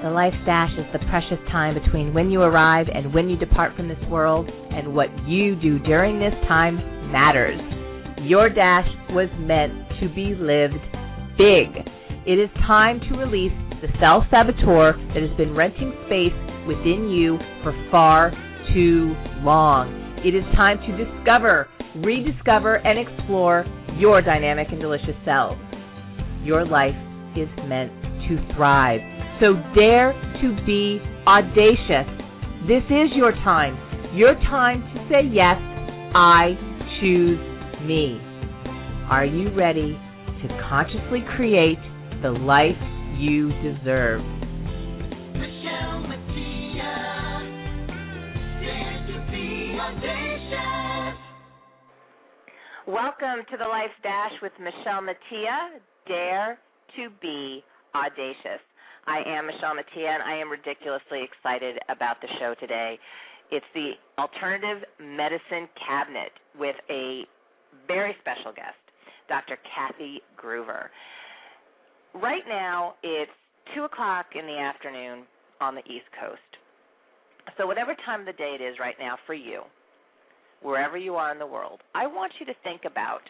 The Life Dash is the precious time between when you arrive and when you depart from this world, and what you do during this time matters. Your dash was meant to be lived big. It is time to release the self-saboteur that has been renting space within you for far too long. It is time to discover, rediscover, and explore your dynamic and delicious selves. Your life is meant to thrive. So dare to be audacious. This is your time to say yes, I choose me. Are you ready to consciously create the life you deserve? Michele Mattia, dare to be audacious. Welcome to the Life Dash with Michele Mattia, dare to be audacious. I am Michele Mattia, and I am ridiculously excited about the show today. It's the Alternative Medicine Cabinet with a very special guest, Dr. Kathy Gruver. Right now, it's 2 o'clock in the afternoon on the East Coast. So whatever time of the day it is right now for you, wherever you are in the world, I want you to think about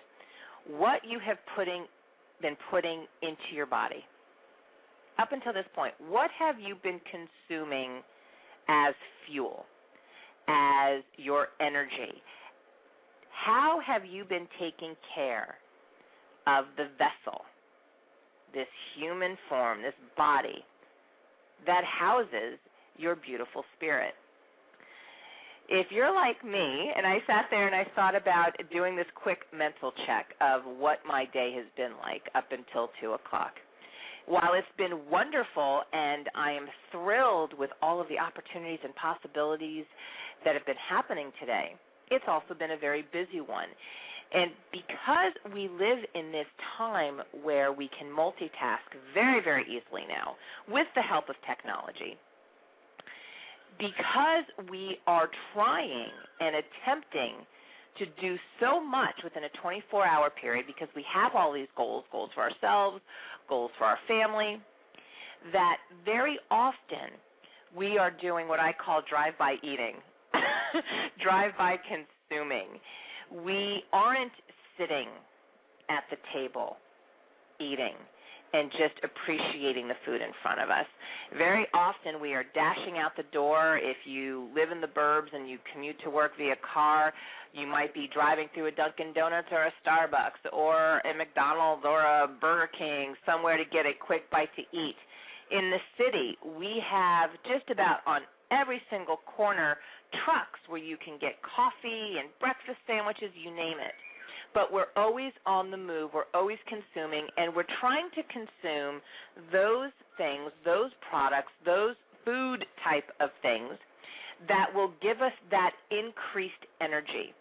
what you have been putting into your body. Up until this point, what have you been consuming as fuel, as your energy? How have you been taking care of the vessel, this human form, this body that houses your beautiful spirit? If you're like me, and I sat there and I thought about doing this quick mental check of what my day has been like up until 2 o'clock. While it's been wonderful and I am thrilled with all of the opportunities and possibilities that have been happening today, it's also been a very busy one. And because we live in this time where we can multitask very, very easily now with the help of technology, because we are trying and attempting to do so much within a 24-hour period, because we have all these goals for ourselves, goals for our family, that very often we are doing what I call drive-by eating, drive-by consuming. We aren't sitting at the table eating and just appreciating the food in front of us. Very often we are dashing out the door. If you live in the burbs and you commute to work via car, you might be driving through a Dunkin' Donuts or a Starbucks or a McDonald's or a Burger King, somewhere to get a quick bite to eat. In the city, we have just about on every single corner trucks where you can get coffee and breakfast sandwiches, you name it. But we're always on the move, we're always consuming, and we're trying to consume those things, those products, those food type of things that will give us that increased energy.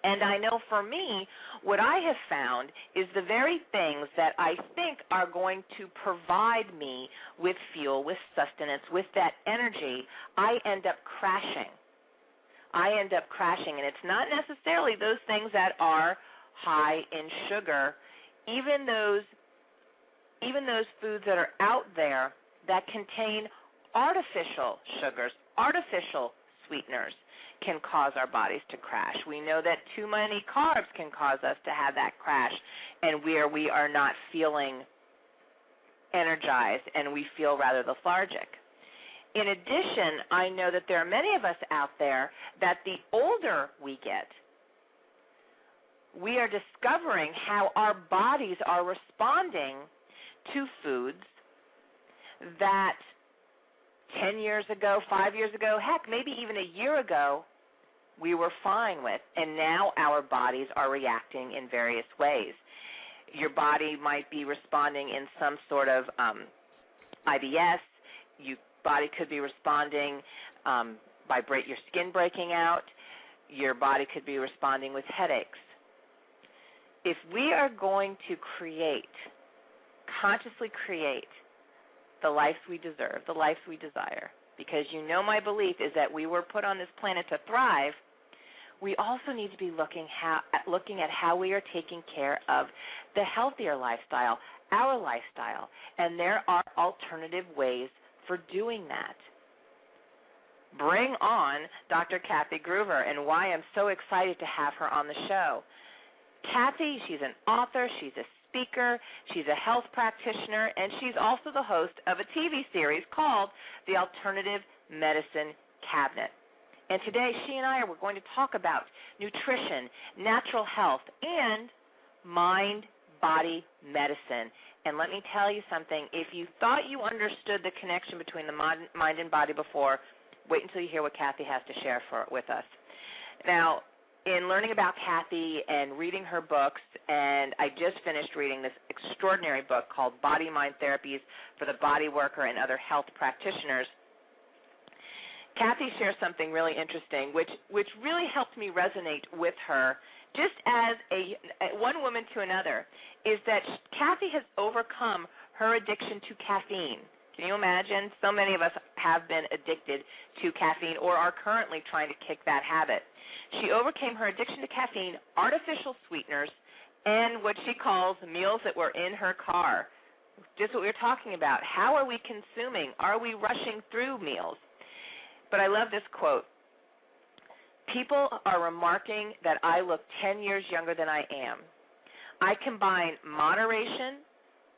And I know for me, what I have found is the very things that I think are going to provide me with fuel, with sustenance, with that energy, I end up crashing. And it's not necessarily those things that are high in sugar, even those foods that are out there that contain artificial sugars, artificial sweeteners can cause our bodies to crash. We know that too many carbs can cause us to have that crash, and where we are not feeling energized and we feel rather lethargic. In addition, I know that there are many of us out there that the older we get, we are discovering how our bodies are responding to foods that 10 years ago, 5 years ago, heck, maybe even a year ago, we were fine with, and now our bodies are reacting in various ways. Your body might be responding in some sort of IBS. Your body could be responding by your skin breaking out. Your body could be responding with headaches. If we are going to consciously create the lives we deserve, the lives we desire, because you know my belief is that we were put on this planet to thrive, we also need to be looking at how we are taking care of the healthier lifestyle, our lifestyle, and there are alternative ways for doing that. Bring on Dr. Kathy Gruver, and why I'm so excited to have her on the show. Kathy, she's an author, she's a speaker, she's a health practitioner, and she's also the host of a TV series called The Alternative Medicine Cabinet. And today she and I are going to talk about nutrition, natural health, and mind-body medicine. And let me tell you something, if you thought you understood the connection between the mind and body before, wait until you hear what Kathy has to share with us. Now, in learning about Kathy and reading her books, and I just finished reading this extraordinary book called Body Mind Therapies for the Body Worker and Other Health Practitioners, Kathy shares something really interesting, which really helped me resonate with her, just as one woman to another, is that Kathy has overcome her addiction to caffeine. Can you imagine? So many of us have been addicted to caffeine or are currently trying to kick that habit. She overcame her addiction to caffeine, artificial sweeteners, and what she calls meals that were in her car. Just what we were talking about. How are we consuming? Are we rushing through meals? But I love this quote. People are remarking that I look 10 years younger than I am. I combine moderation,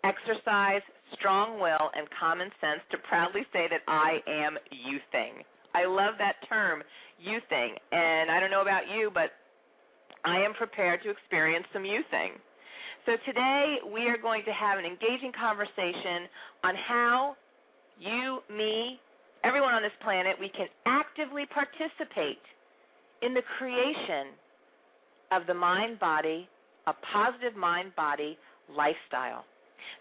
exercise, strong will, and common sense to proudly say that I am youthing. I love that term, youthing. And I don't know about you, but I am prepared to experience some youthing. So today we are going to have an engaging conversation on how you, me, everyone on this planet, we can actively participate in the creation of the mind-body, a positive mind-body lifestyle.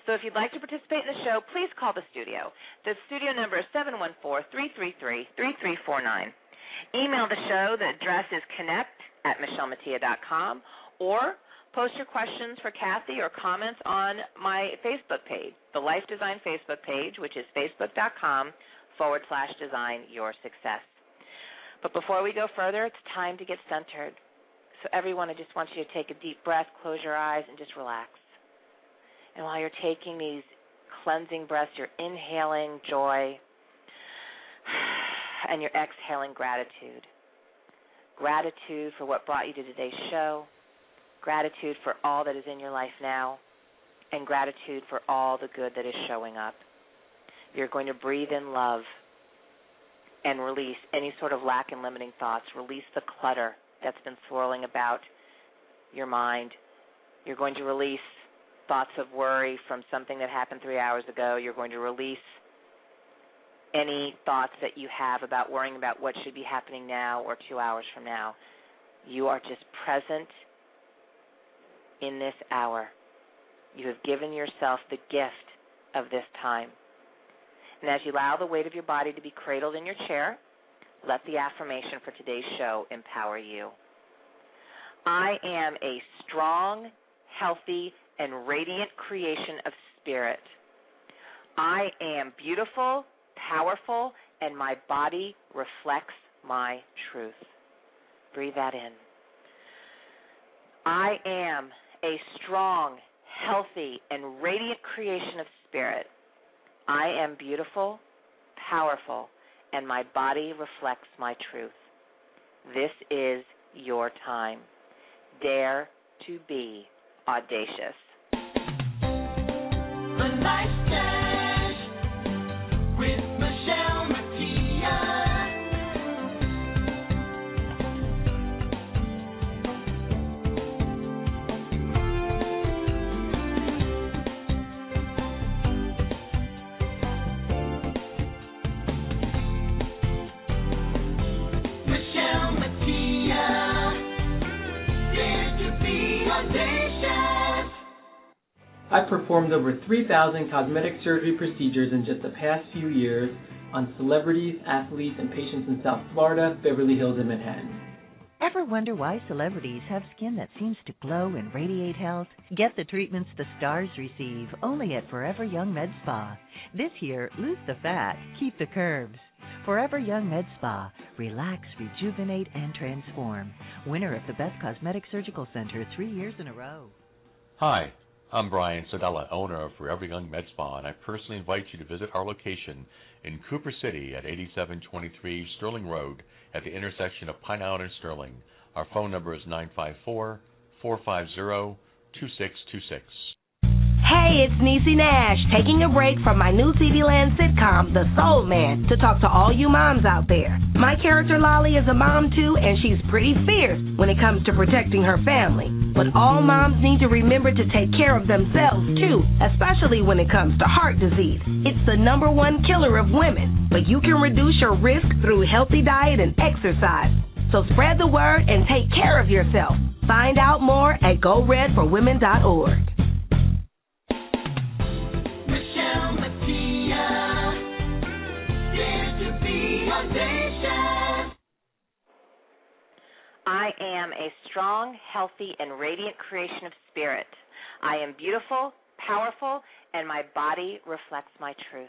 So if you'd like to participate in the show, please call the studio. The studio number is 714-333-3349. Email the show. The address is connect@michellemattia.com, or post your questions for Kathy or comments on my Facebook page, the Life Design Facebook page, which is facebook.com/design your success. But before we go further, it's time to get centered. So everyone, I just want you to take a deep breath, close your eyes, and just relax. And while you're taking these cleansing breaths, you're inhaling joy, and you're exhaling gratitude. Gratitude for what brought you to today's show, gratitude for all that is in your life now, and gratitude for all the good that is showing up. You're going to breathe in love and release any sort of lack and limiting thoughts. Release the clutter that's been swirling about your mind. You're going to release thoughts of worry from something that happened 3 hours ago. You're going to release any thoughts that you have about worrying about what should be happening now or 2 hours from now. You are just present in this hour. You have given yourself the gift of this time. And as you allow the weight of your body to be cradled in your chair, let the affirmation for today's show empower you. I am a strong, healthy, and radiant creation of spirit. I am beautiful, powerful, and my body reflects my truth. Breathe that in. I am a strong, healthy, and radiant creation of spirit. I am beautiful, powerful, and my body reflects my truth. This is your time. Dare to be audacious. The Life Dash with Michele Mattia. Michele Mattia, dare to be audacious. I've performed over 3,000 cosmetic surgery procedures in just the past few years on celebrities, athletes, and patients in South Florida, Beverly Hills, and Manhattan. Ever wonder why celebrities have skin that seems to glow and radiate health? Get the treatments the stars receive only at Forever Young Med Spa. This year, lose the fat, keep the curves. Forever Young Med Spa. Relax, rejuvenate, and transform. Winner of the Best Cosmetic Surgical Center 3 years in a row. Hi, I'm Brian Sodella, owner of Forever Young Med Spa, and I personally invite you to visit our location in Cooper City at 8723 Sterling Road at the intersection of Pine Island and Sterling. Our phone number is 954-450-2626. Hey, it's Niecy Nash, taking a break from my new TV Land sitcom, The Soul Man, to talk to all you moms out there. My character Lolly is a mom too, and she's pretty fierce when it comes to protecting her family. But all moms need to remember to take care of themselves too, especially when it comes to heart disease. It's the #1 killer of women, but you can reduce your risk through healthy diet and exercise. So spread the word and take care of yourself. Find out more at GoRedForWomen.org. Michele Mattia, dare to be audacious. I am a strong, healthy, and radiant creation of spirit. I am beautiful, powerful, and my body reflects my truth.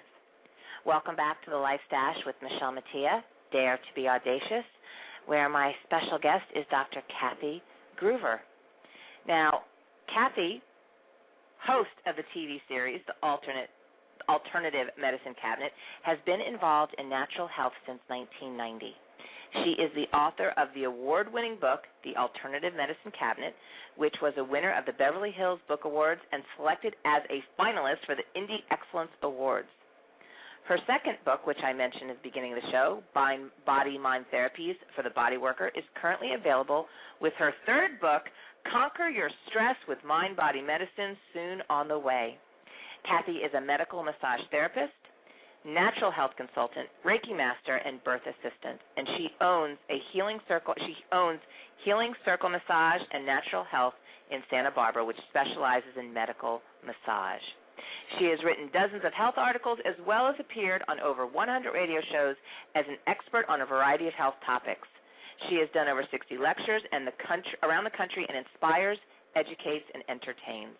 Welcome back to the Life Stash with Michele Mattia, Dare to be Audacious, where my special guest is Dr. Kathy Gruver. Now, Kathy, host of the TV series, The Alternative Medicine Cabinet, has been involved in natural health since 1990. She is the author of the award-winning book, The Alternative Medicine Cabinet, which was a winner of the Beverly Hills Book Awards and selected as a finalist for the Indie Excellence Awards. Her second book, which I mentioned at the beginning of the show, Body-Mind Therapies for the Body Worker, is currently available, with her third book, Conquer Your Stress with Mind-Body Medicine, soon on the way. Kathy is a medical massage therapist, natural health consultant, Reiki master, and birth assistant, and she owns Healing Circle Massage and Natural Health in Santa Barbara, which specializes in medical massage. She has written dozens of health articles as well as appeared on over 100 radio shows as an expert on a variety of health topics. She has done over 60 lectures around the country and inspires, educates, and entertains.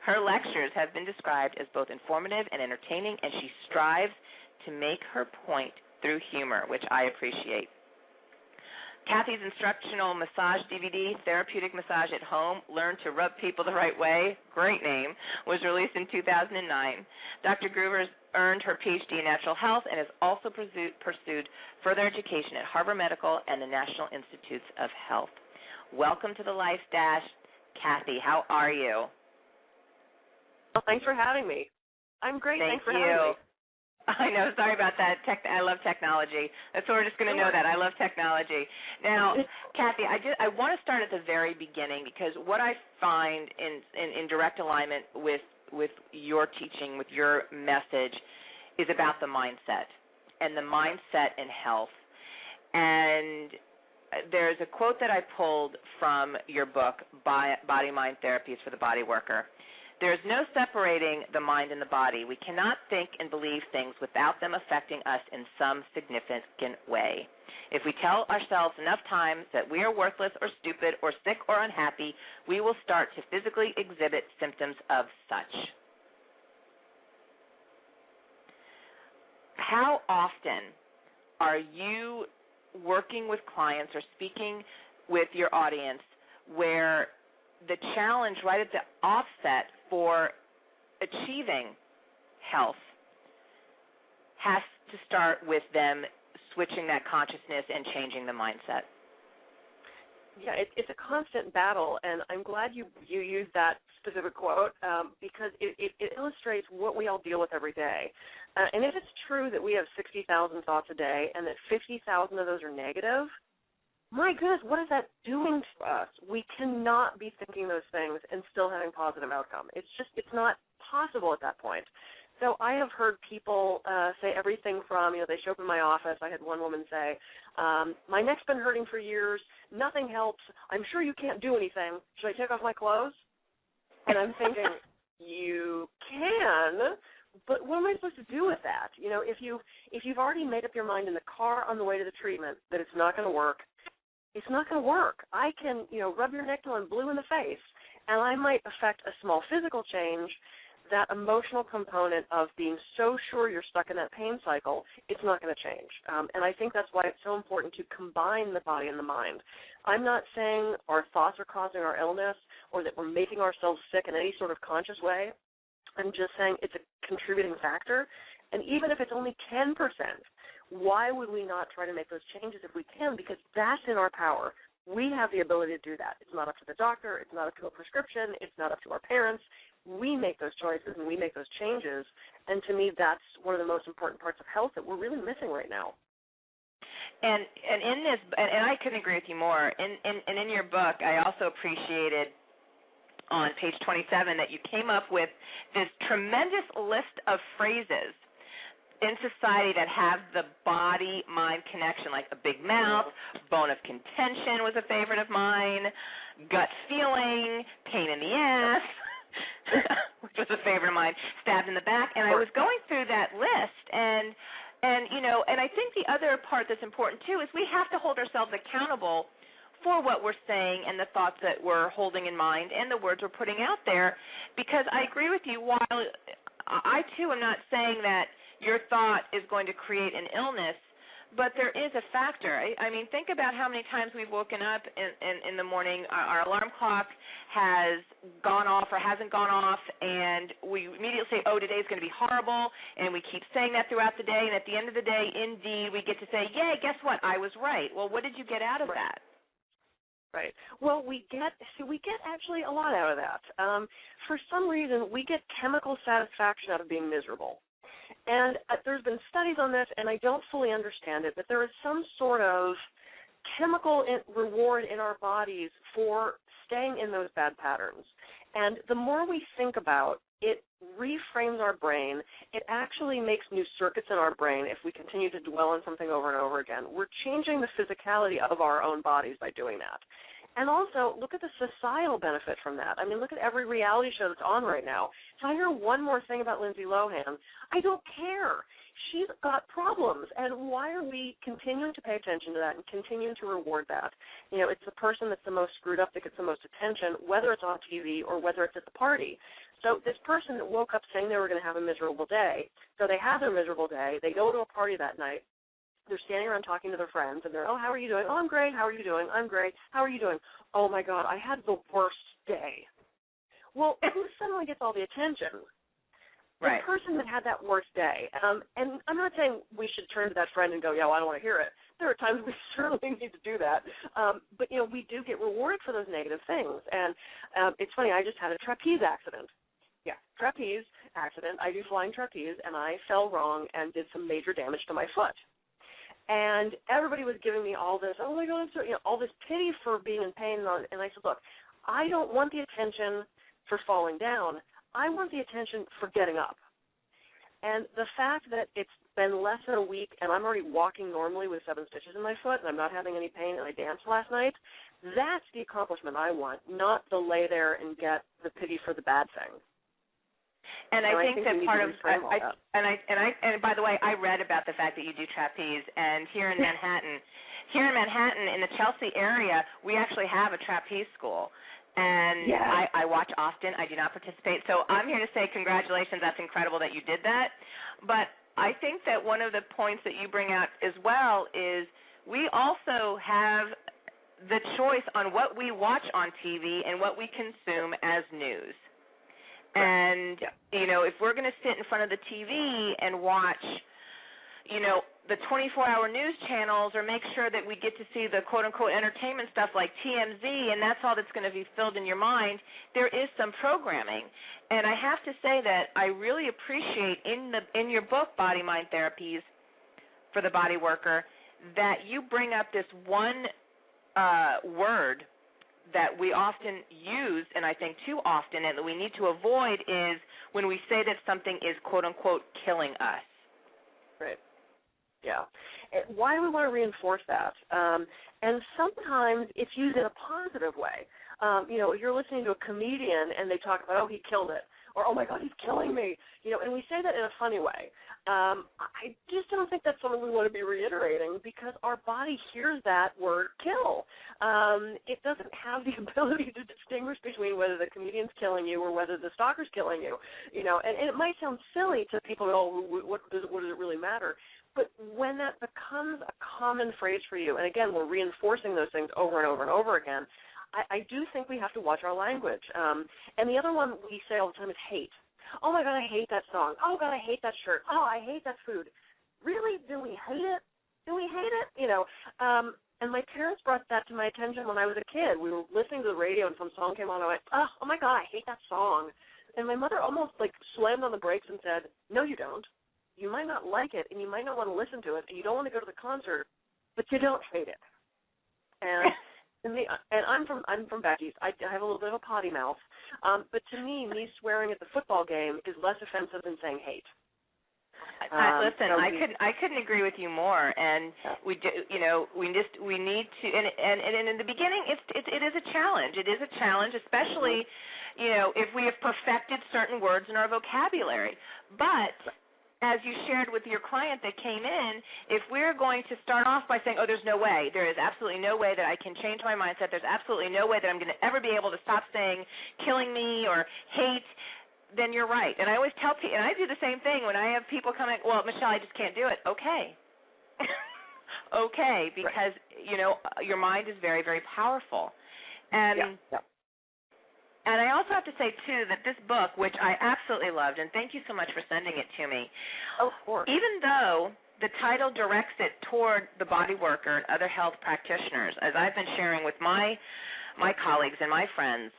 Her lectures have been described as both informative and entertaining, and she strives to make her point through humor, which I appreciate. Kathy's instructional massage DVD, Therapeutic Massage at Home, Learn to Rub People the Right Way, great name, was released in 2009. Dr. Gruver has earned her PhD in natural health and has also pursued further education at Harvard Medical and the National Institutes of Health. Welcome to the Life Dash, Kathy. How are you? Well, thanks for having me. I'm great. Thanks for having me. I know. Sorry about that. I love technology. That's what we're just going to know that. I love technology. Now, Kathy, I want to start at the very beginning, because what I find in direct alignment with your teaching, with your message, is about the mindset and the mindset in health. And there's a quote that I pulled from your book, Body-Mind Therapies for the Body Worker. There is no separating the mind and the body. We cannot think and believe things without them affecting us in some significant way. If we tell ourselves enough times that we are worthless or stupid or sick or unhappy, we will start to physically exhibit symptoms of such. How often are you working with clients or speaking with your audience where the challenge right at the offset for achieving health has to start with them switching that consciousness and changing the mindset? Yeah, it's a constant battle, and I'm glad you used that specific quote because it illustrates what we all deal with every day. And if it's true that we have 60,000 thoughts a day and that 50,000 of those are negative, my goodness, what is that doing to us? We cannot be thinking those things and still having positive outcome. It's not possible at that point. So I have heard people say everything from, they show up in my office. I had one woman say, my neck's been hurting for years. Nothing helps. I'm sure you can't do anything. Should I take off my clothes? And I'm thinking, you can, but what am I supposed to do with that? If you've already made up your mind in the car on the way to the treatment that it's not going to work, it's not going to work. I can, rub your neck till I'm blue in the face, and I might affect a small physical change. That emotional component of being so sure you're stuck in that pain cycle, it's not going to change. And I think that's why it's so important to combine the body and the mind. I'm not saying our thoughts are causing our illness or that we're making ourselves sick in any sort of conscious way. I'm just saying it's a contributing factor. And even if it's only 10%, why would we not try to make those changes if we can? Because that's in our power. We have the ability to do that. It's not up to the doctor. It's not up to a prescription. It's not up to our parents. We make those choices and we make those changes. And to me, that's one of the most important parts of health that we're really missing right now. And in this, and I couldn't agree with you more. And in your book, I also appreciated on page 27 that you came up with this tremendous list of phrases in society that have the body-mind connection, like a big mouth, bone of contention was a favorite of mine, gut feeling, pain in the ass, which was a favorite of mine, stabbed in the back. And I was going through that list, and I think the other part that's important, too, is we have to hold ourselves accountable for what we're saying and the thoughts that we're holding in mind and the words we're putting out there, because I agree with you. While I, too, am not saying that your thought is going to create an illness, but there is a factor. I mean, think about how many times we've woken up in the morning, our alarm clock has gone off or hasn't gone off, and we immediately say, oh, today's going to be horrible, and we keep saying that throughout the day, and at the end of the day, indeed, we get to say, yay, guess what, I was right. Well, what did you get out of that? Right. Well, we get actually a lot out of that. For some reason, we get chemical satisfaction out of being miserable. And there's been studies on this, and I don't fully understand it, but there is some sort of chemical reward in our bodies for staying in those bad patterns. And the more we think about it, reframes our brain. It actually makes new circuits in our brain if we continue to dwell on something over and over again. We're changing the physicality of our own bodies by doing that. And also, look at the societal benefit from that. I mean, look at every reality show that's on right now. If I hear one more thing about Lindsay Lohan, I don't care. She's got problems. And why are we continuing to pay attention to that and continuing to reward that? You know, it's the person that's the most screwed up that gets the most attention, whether it's on TV or whether it's at the party. So this person that woke up saying they were going to have a miserable day, so they have their miserable day, they go to a party that night, they're standing around talking to their friends, and they're, oh, how are you doing? Oh, I'm great. How are you doing? I'm great. How are you doing? Oh, my God, I had the worst day. Well, who suddenly gets all the attention? The person that had that worst day. And I'm not saying we should turn to that friend and go, yeah, well, I don't want to hear it. There are times we certainly need to do that. But, you know, we do get rewarded for those negative things. And it's funny, I just had a trapeze accident. Yeah, trapeze accident. I do flying trapeze, and I fell wrong and did some major damage to my foot. And everybody was giving me all this, oh, my God, all this pity for being in pain. And I said, look, I don't want the attention for falling down. I want the attention for getting up. And the fact that it's been less than a week and I'm already walking normally with 7 stitches in my foot and I'm not having any pain and I danced last night, that's the accomplishment I want, not the lay there and get the pity for the bad thing. And I think that part of and by the way, I read about the fact that you do trapeze, and here in Manhattan, in the Chelsea area, we actually have a trapeze school. And I watch often. I do not participate. So I'm here to say congratulations. That's incredible that you did that. But I think that one of the points that you bring out as well is we also have the choice on what we watch on TV and what we consume as news. And, you know, if we're going to sit in front of the TV and watch, you know, the 24-hour news channels or make sure that we get to see the quote-unquote entertainment stuff like TMZ and that's all that's going to be filled in your mind, there is some programming. And I have to say that I really appreciate in your book, Body Mind Therapies for the Body Worker, that you bring up this one word that we often use, and I think too often, and that we need to avoid is when we say that something is, quote-unquote, killing us. Right. Yeah. Why do we want to reinforce that? And sometimes it's used in a positive way. You know, you're listening to a comedian and they talk about, oh, he killed it, or, oh, my God, he's killing me. You know, and we say that in a funny way. I just don't think that's something we want to be reiterating because our body hears that word kill. It doesn't have the ability to distinguish between whether the comedian's killing you or whether the stalker's killing you. You know, and it might sound silly to people, oh, what does it really matter? But when that becomes a common phrase for you, and again, we're reinforcing those things over and over and over again, I do think we have to watch our language. And the other one we say all the time is hate. Oh, my God, I hate that song. Oh, God, I hate that shirt. Oh, I hate that food. Really? Do we hate it? Do we hate it? You know, and my parents brought that to my attention when I was a kid. We were listening to the radio and some song came on, and I went, oh, my God, I hate that song. And my mother almost, like, slammed on the brakes and said, no, you don't. You might not like it, and you might not want to listen to it, and you don't want to go to the concert, but you don't hate it. And I'm from back east. I have a little bit of a potty mouth, but to me swearing at the football game is less offensive than saying hate. Listen, I couldn't agree with you more. And we do, you know, we need to. And in the beginning, it is a challenge. It is a challenge, especially, you know, if we have perfected certain words in our vocabulary. But as you shared with your client that came in, if we're going to start off by saying, oh, there's no way, there is absolutely no way that I can change my mindset, there's absolutely no way that I'm going to ever be able to stop saying killing me or hate, then you're right. And I always tell people, and I do the same thing when I have people coming, well, Michele, I just can't do it. Okay. Okay, because, you know, your mind is very, very powerful. And And I also have to say, too, that this book, which I absolutely loved, and thank you so much for sending it to me, of course. Even though the title directs it toward the body worker and other health practitioners, as I've been sharing with my colleagues and my friends,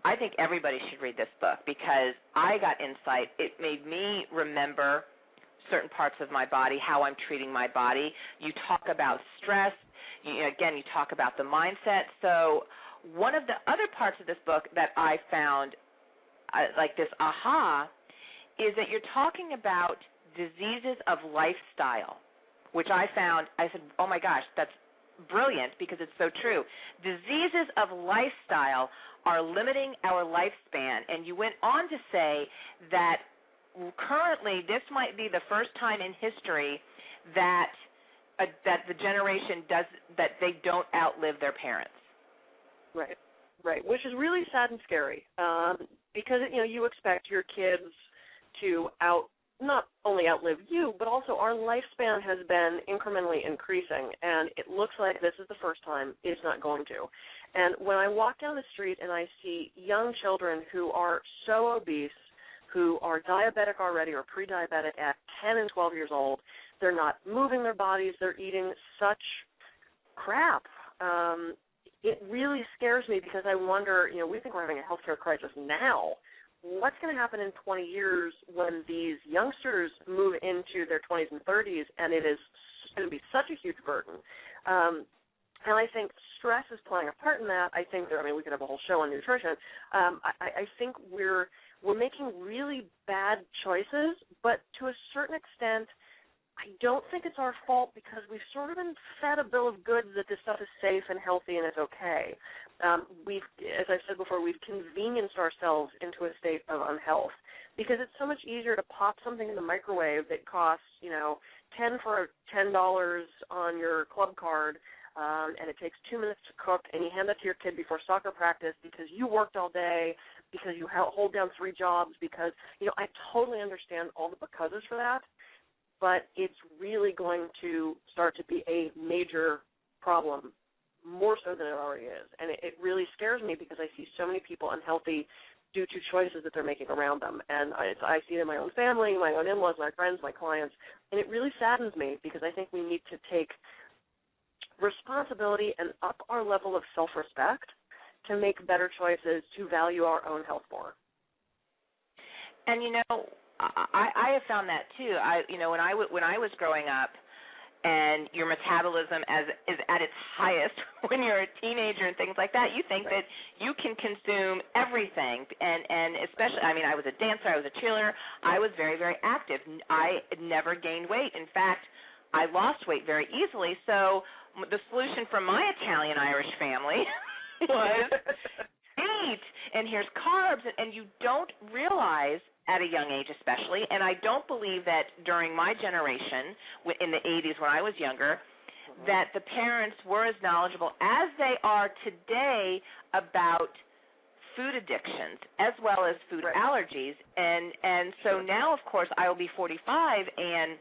I think everybody should read this book because I got insight. It made me remember certain parts of my body, how I'm treating my body. You talk about stress. You talk about the mindset. So one of the other parts of this book that I found, like this aha, is that you're talking about diseases of lifestyle, which I found, I said, oh, my gosh, that's brilliant because it's so true. Diseases of lifestyle are limiting our lifespan. And you went on to say that currently this might be the first time in history that the generation that they don't outlive their parents. Right, which is really sad and scary because, you know, you expect your kids to not only outlive you, but also our lifespan has been incrementally increasing, and it looks like this is the first time it's not going to. And when I walk down the street and I see young children who are so obese, who are diabetic already or pre-diabetic at 10 and 12 years old, they're not moving their bodies, they're eating such crap. It really scares me because I wonder, you know, we think we're having a healthcare crisis now. What's going to happen in 20 years when these youngsters move into their 20s and 30s and it is going to be such a huge burden? And I think stress is playing a part in that. I think we could have a whole show on nutrition. I think we're making really bad choices, but to a certain extent, I don't think it's our fault because we've sort of been fed a bill of goods that this stuff is safe and healthy and it's okay. As I've said before, we've convenienced ourselves into a state of unhealth because it's so much easier to pop something in the microwave that costs, you know, $10 on your club card, and it takes 2 minutes to cook, and you hand that to your kid before soccer practice because you worked all day, because you hold down 3 jobs, because, you know, I totally understand all the becauses for that. But it's really going to start to be a major problem, more so than it already is. And it really scares me because I see so many people unhealthy due to choices that they're making around them. And I see it in my own family, my own in-laws, my friends, my clients. And it really saddens me because I think we need to take responsibility and up our level of self-respect to make better choices to value our own health more. And, you know, I have found that too. When I was growing up, and your metabolism is at its highest when you're a teenager and things like that, you think that you can consume everything. And especially, I was a dancer, I was a cheerleader, I was very, very active. I never gained weight. In fact, I lost weight very easily. So the solution from my Italian-Irish family was eat, and here's carbs, and you don't realize at a young age especially, and I don't believe that during my generation, in the 80s when I was younger, that the parents were as knowledgeable as they are today about food addictions as well as food allergies. And so now, of course, I will be 45, and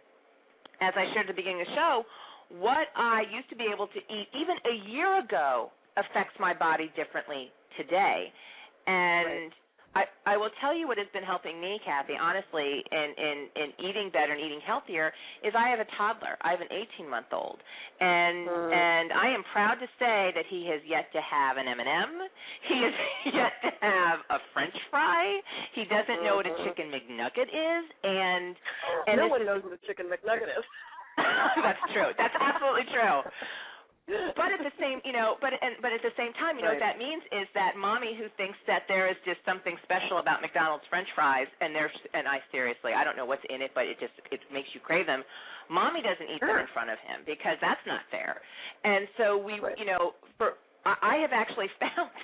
as I shared at the beginning of the show, what I used to be able to eat even a year ago affects my body differently today. And I will tell you what has been helping me, Kathy, honestly, in eating better and eating healthier is I have a toddler. I have an 18-month-old. And I am proud to say that he has yet to have an M&M. He has yet to have a French fry. He doesn't know what a chicken McNugget is. And no one knows what a chicken McNugget is. That's true. That's absolutely true. But at the same, but at the same time, what that means is that mommy who thinks that there is just something special about McDonald's French fries, and I seriously, I don't know what's in it, but it makes you crave them. Mommy doesn't eat them in front of him because that's not fair. And so I have actually found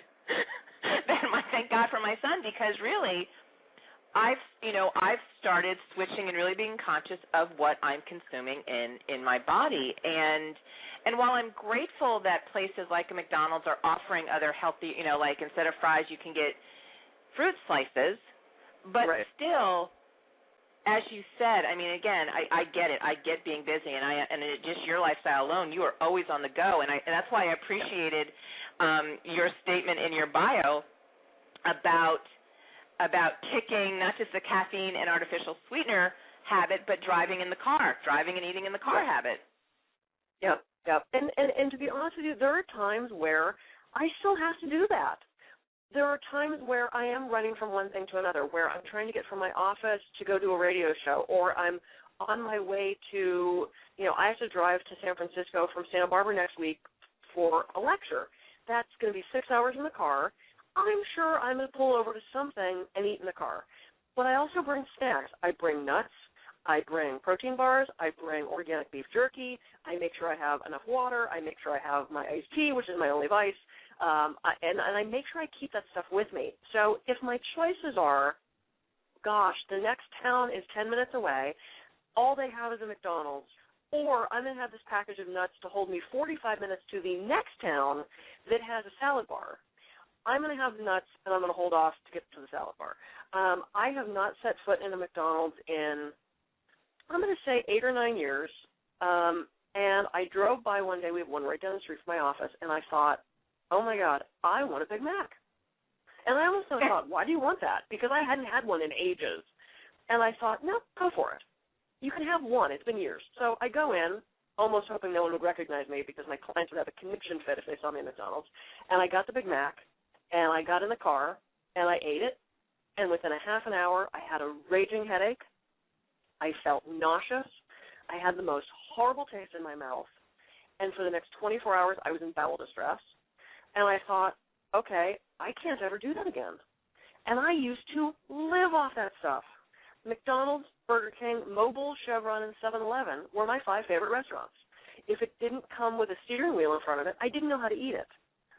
that thank God for my son, because really, I've started switching and really being conscious of what I'm consuming in my body. And while I'm grateful that places like a McDonald's are offering other healthy, like instead of fries you can get fruit slices, but still, as you said, I mean, again, I get it. I get being busy, and just your lifestyle alone, you are always on the go, and that's why I appreciated your statement in your bio about kicking not just the caffeine and artificial sweetener habit, but driving and eating in the car habit. Yep. And to be honest with you, there are times where I still have to do that. There are times where I am running from one thing to another, where I'm trying to get from my office to go to a radio show, or I'm on my way to, I have to drive to San Francisco from Santa Barbara next week for a lecture. That's going to be 6 hours in the car. I'm sure I'm going to pull over to something and eat in the car. But I also bring snacks. I bring nuts. I bring protein bars. I bring organic beef jerky. I make sure I have enough water. I make sure I have my iced tea, which is my only vice. And I make sure I keep that stuff with me. So if my choices are, gosh, the next town is 10 minutes away, all they have is a McDonald's, or I'm going to have this package of nuts to hold me 45 minutes to the next town that has a salad bar, I'm going to have the nuts, and I'm going to hold off to get to the salad bar. I have not set foot in a McDonald's in, I'm going to say, 8 or 9 years, and I drove by one day. We have one right down the street from my office, and I thought, oh, my God, I want a Big Mac. And I almost thought, why do you want that? Because I hadn't had one in ages. And I thought, no, go for it. You can have one. It's been years. So I go in, almost hoping no one would recognize me because my clients would have a conviction fit if they saw me at McDonald's, and I got the Big Mac. And I got in the car, and I ate it, and within a half an hour, I had a raging headache. I felt nauseous. I had the most horrible taste in my mouth. And for the next 24 hours, I was in bowel distress. And I thought, okay, I can't ever do that again. And I used to live off that stuff. McDonald's, Burger King, Mobil, Chevron, and 7-Eleven were my 5 favorite restaurants. If it didn't come with a steering wheel in front of it, I didn't know how to eat it,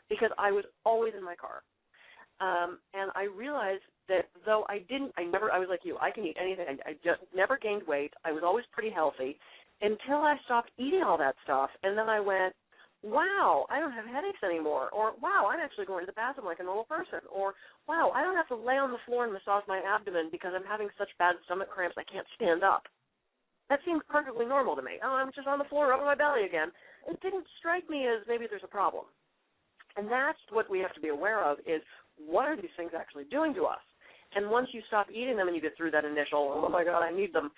because I was always in my car. And I realized that though I was like you, I can eat anything. I just never gained weight. I was always pretty healthy until I stopped eating all that stuff. And then I went, wow, I don't have headaches anymore. Or, wow, I'm actually going to the bathroom like a normal person. Or, wow, I don't have to lay on the floor and massage my abdomen because I'm having such bad stomach cramps I can't stand up. That seems perfectly normal to me. Oh, I'm just on the floor rubbing my belly again. It didn't strike me as maybe there's a problem. And that's what we have to be aware of, is what are these things actually doing to us? And once you stop eating them and you get through that initial, oh, my God, I need them,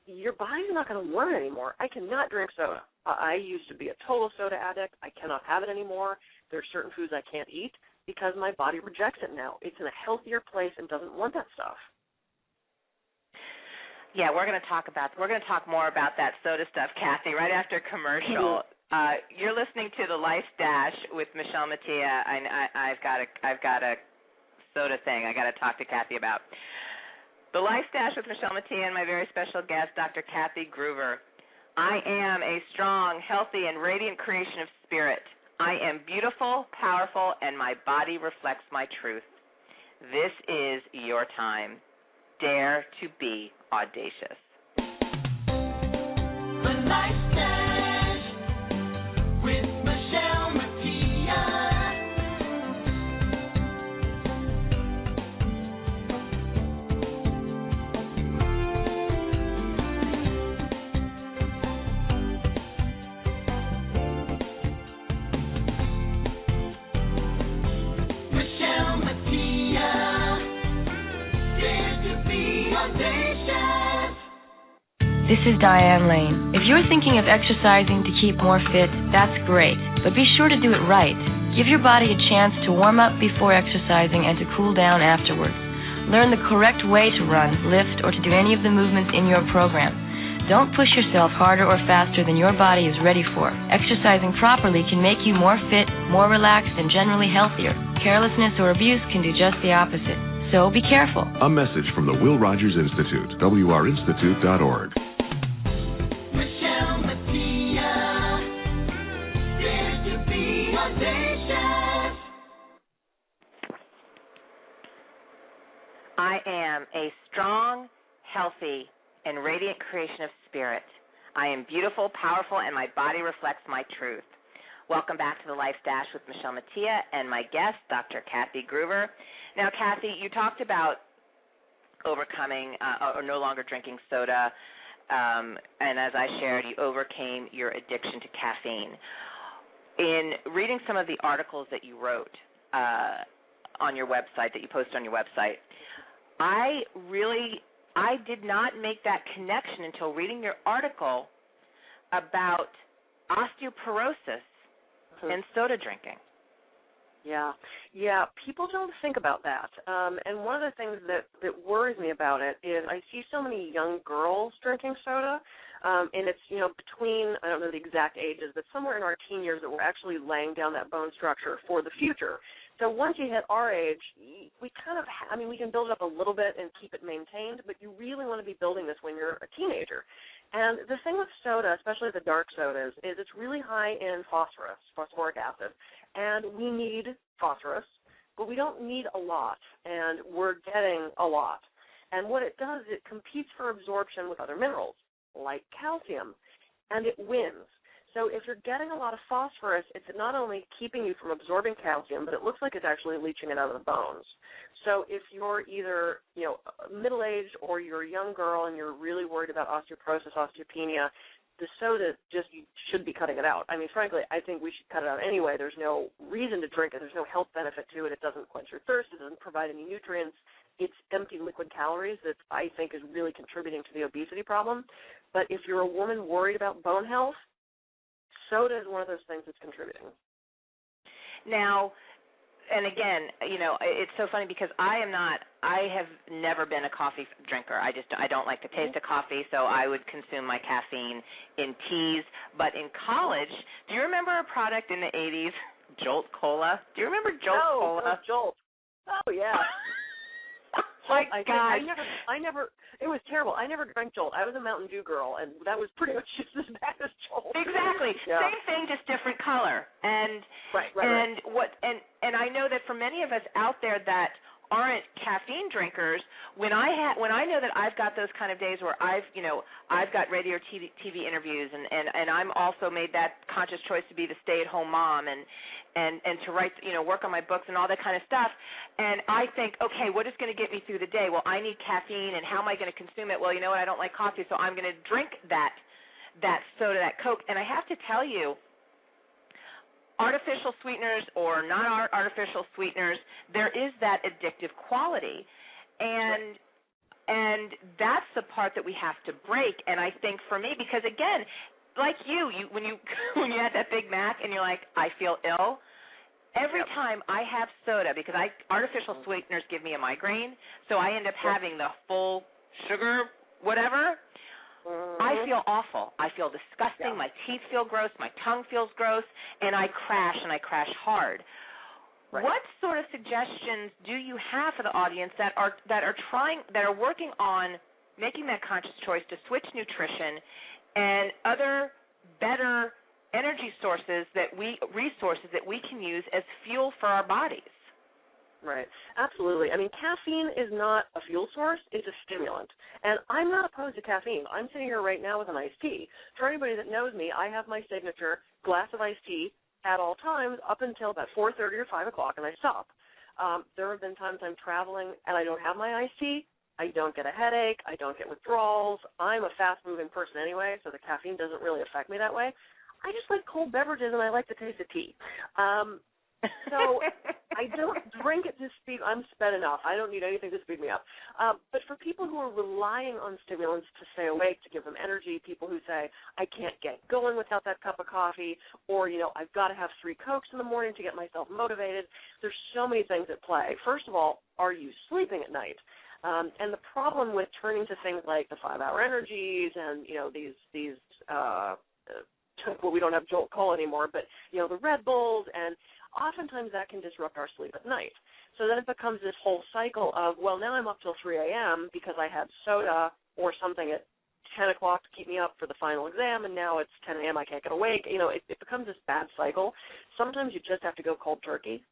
your body's not going to want it anymore. I cannot drink soda. I used to be a total soda addict. I cannot have it anymore. There are certain foods I can't eat because my body rejects it now. It's in a healthier place and doesn't want that stuff. Yeah, we're going to talk more about that soda stuff, Kathy, right after commercial. You're listening to the Life Dash with Michele Mattia. I've got a soda thing I got to talk to Kathy about. The Life Dash with Michele Mattia and my very special guest, Dr. Kathy Gruver. I am a strong, healthy, and radiant creation of spirit. I am beautiful, powerful, and my body reflects my truth. This is your time. Dare to be audacious. The Life Dash with Michele Mattia. This is Diane Lane. If you're thinking of exercising to keep more fit, that's great, but be sure to do it right. Give your body a chance to warm up before exercising and to cool down afterwards. Learn the correct way to run, lift, or to do any of the movements in your program. Don't push yourself harder or faster than your body is ready for. Exercising properly can make you more fit, more relaxed, and generally healthier. Carelessness or abuse can do just the opposite. So be careful. A message from the Will Rogers Institute, wrinstitute.org. Michele Mattia, Dare to be audacious. I am a strong, healthy, and radiant creation of spirit. I am beautiful, powerful, and my body reflects my truth. Welcome back to the Life Dash with Michele Mattia and my guest, Dr. Kathy Gruver. Now, Kathy, you talked about overcoming or no longer drinking soda, and as I shared, you overcame your addiction to caffeine. In reading some of the articles that you wrote on your website, that you posted on your website, I did not make that connection until reading your article about osteoporosis and soda drinking. Yeah, people don't think about that. And one of the things that worries me about it is I see so many young girls drinking soda, and it's, between, I don't know the exact ages, but somewhere in our teen years that we're actually laying down that bone structure for the future. So once you hit our age, we kind of, we can build it up a little bit and keep it maintained, but you really want to be building this when you're a teenager. And the thing with soda, especially the dark sodas, is it's really high in phosphoric acid, and we need phosphorus, but we don't need a lot, and we're getting a lot. And what it does, it competes for absorption with other minerals, like calcium, and it wins. So if you're getting a lot of phosphorus, it's not only keeping you from absorbing calcium, but it looks like it's actually leaching it out of the bones. So if you're either, middle-aged or you're a young girl and you're really worried about osteoporosis, osteopenia, the soda you should be cutting it out. Frankly, I think we should cut it out anyway. There's no reason to drink it. There's no health benefit to it. It doesn't quench your thirst. It doesn't provide any nutrients. It's empty liquid calories that I think is really contributing to the obesity problem. But if you're a woman worried about bone health, soda is one of those things that's contributing. Now, and again, it's so funny because I have never been a coffee drinker. I don't like the taste of coffee, so I would consume my caffeine in teas. But in college, do you remember a product in the 80s, Jolt Cola? Do you remember Jolt Cola? Jolt. Oh, yeah. My God. I never, it was terrible. I never drank Jolt. I was a Mountain Dew girl, and that was pretty much just as bad as Jolt. Exactly. Yeah. Same thing, just different color. And right. And I know that for many of us out there that aren't caffeine drinkers, when I know that I've got those kind of days where I've got radio or TV interviews, and I'm also made that conscious choice to be the stay-at-home mom and to write, work on my books and all that kind of stuff. And I think, okay, what is going to get me through the day? Well, I need caffeine, and how am I going to consume it? Well, you know what? I don't like coffee, so I'm going to drink that soda, that Coke. And I have to tell you, artificial sweeteners or non-artificial sweeteners, there is that addictive quality. And that's the part that we have to break. And I think for me, because again, like when you had that Big Mac and you're like, I feel ill, every time I have soda, because artificial sweeteners give me a migraine, so I end up having the full sugar whatever, I feel awful. I feel disgusting. My teeth feel gross. My tongue feels gross, and I crash hard. Right. What sort of suggestions do you have for the audience that are working on making that conscious choice to switch nutrition and other better energy resources that we can use as fuel for our bodies? Right. Absolutely. Caffeine is not a fuel source. It's a stimulant. And I'm not opposed to caffeine. I'm sitting here right now with an iced tea. For anybody that knows me, I have my signature glass of iced tea at all times up until about 4:30 or 5 o'clock, and I stop. There have been times I'm traveling and I don't have my iced tea. I don't get a headache. I don't get withdrawals. I'm a fast-moving person anyway, so the caffeine doesn't really affect me that way. I just like cold beverages, and I like the taste of tea. So I don't drink it to speed. I'm sped enough. I don't need anything to speed me up. But for people who are relying on stimulants to stay awake, to give them energy, people who say, I can't get going without that cup of coffee, or, I've got to have 3 Cokes in the morning to get myself motivated. There's so many things at play. First of all, are you sleeping at night? And the problem with turning to things like the 5-hour energies and, these well, we don't have Jolt Cola anymore, but, the Red Bulls, and oftentimes that can disrupt our sleep at night. So then it becomes this whole cycle of, well, now I'm up till 3 a.m. because I had soda or something at 10 o'clock to keep me up for the final exam, and now it's 10 a.m. I can't get awake. It becomes this bad cycle. Sometimes you just have to go cold turkey.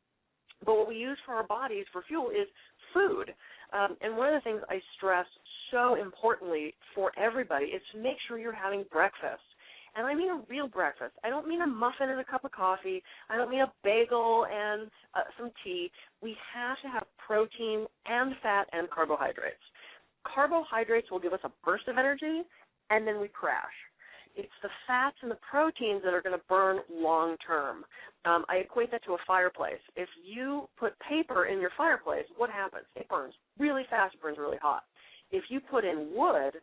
But what we use for our bodies for fuel is food. And one of the things I stress so importantly for everybody is to make sure you're having breakfast. And I mean a real breakfast. I don't mean a muffin and a cup of coffee. I don't mean a bagel and some tea. We have to have protein and fat and carbohydrates. Carbohydrates will give us a burst of energy, and then we crash. It's the fats and the proteins that are going to burn long term. I equate that to a fireplace. If you put paper in your fireplace, what happens? It burns really fast. It burns really hot. If you put in wood,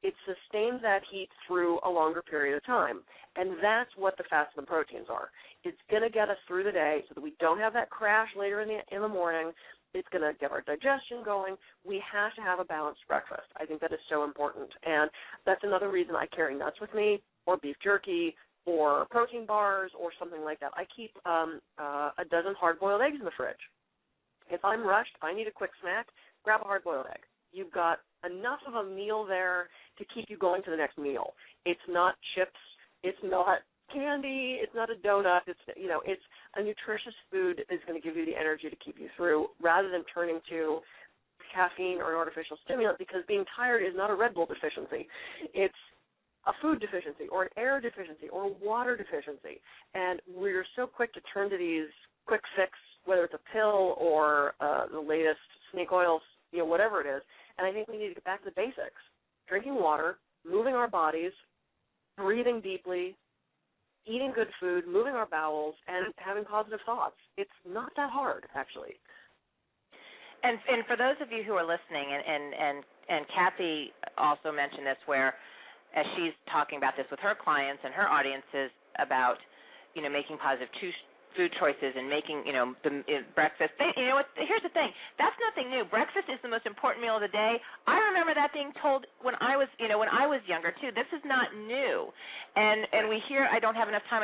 it sustains that heat through a longer period of time. And that's what the fats and the proteins are. It's going to get us through the day so that we don't have that crash later in the morning. It's going to get our digestion going. We have to have a balanced breakfast. I think that is so important. And that's another reason I carry nuts with me, or beef jerky, or protein bars, or something like that. I keep a dozen hard-boiled eggs in the fridge. If I'm rushed, if I need a quick snack, grab a hard-boiled egg. You've got enough of a meal there to keep you going to the next meal. It's not chips. It's not candy. It's not a donut. It's a nutritious food that is going to give you the energy to keep you through, rather than turning to caffeine or an artificial stimulant, because being tired is not a Red Bull deficiency. It's a food deficiency or an air deficiency or a water deficiency. And we're so quick to turn to these quick fix, whether it's a pill or the latest snake oil, whatever it is. And I think we need to get back to the basics. Drinking water, moving our bodies, breathing deeply, eating good food, moving our bowels, and having positive thoughts. It's not that hard, actually. And for those of you who are listening, and Kathy also mentioned this, where as she's talking about this with her clients and her audiences about, making positive food choices and making, the breakfast. Here's the thing. That's nothing new. Breakfast is the most important meal of the day. I remember that being told when I was younger too. This is not new. And we hear, I don't have enough time.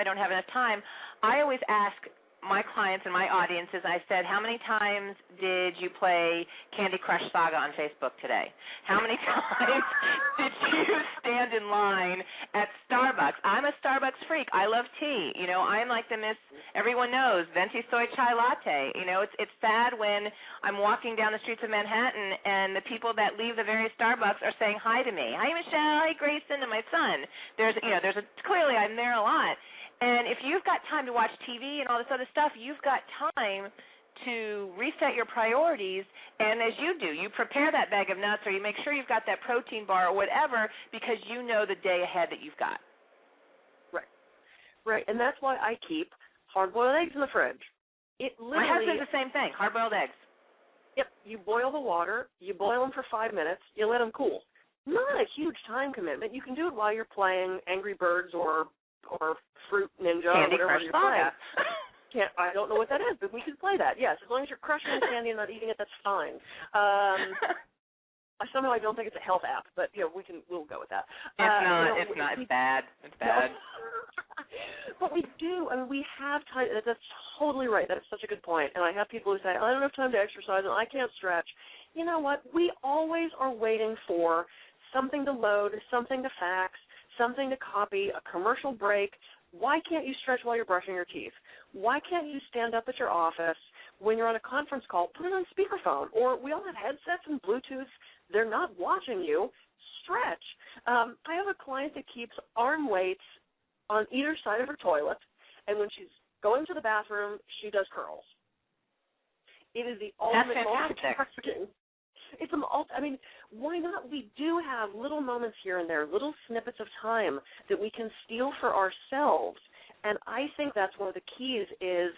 I always ask my clients and my audiences, I said, how many times did you play Candy Crush Saga on Facebook today? How many times did you stand in line at Starbucks? I'm a Starbucks freak. I love tea. I'm like the Miss Everyone Knows, venti soy chai latte. It's sad when I'm walking down the streets of Manhattan and the people that leave the various Starbucks are saying hi to me. Hi, Michelle. Hi, Grayson, and my son. Clearly I'm there a lot. And if you've got time to watch TV and all this other stuff, you've got time to reset your priorities. And as you do, you prepare that bag of nuts, or you make sure you've got that protein bar or whatever, because you know the day ahead that you've got. Right. And that's why I keep hard-boiled eggs in the fridge. My husband's the same thing, hard-boiled eggs. Yep. You boil the water. You boil them for 5 minutes. You let them cool. Not a huge time commitment. You can do it while you're playing Angry Birds or Fruit Ninja Candy or whatever Crush you're Saga. playing. I don't know what that is, but we can play that. Yes, as long as you're crushing the candy and not eating it, that's fine. Somehow I don't think it's a health app, but we'll go with that. It's not. It's bad. It's bad. But we do. We have time. That's totally right. That's such a good point. And I have people who say, I don't have time to exercise and I can't stretch. You know what? We always are waiting for something to load, something to fax, something to copy, a commercial break. Why can't you stretch while you're brushing your teeth? Why can't you stand up at your office when you're on a conference call, put it on speakerphone? Or we all have headsets and Bluetooth. They're not watching you. Stretch. I have a client that keeps arm weights on either side of her toilet, and when she's going to the bathroom, she does curls. It is the ultimate multitasking. Why not? We do have little moments here and there, little snippets of time that we can steal for ourselves. And I think that's one of the keys is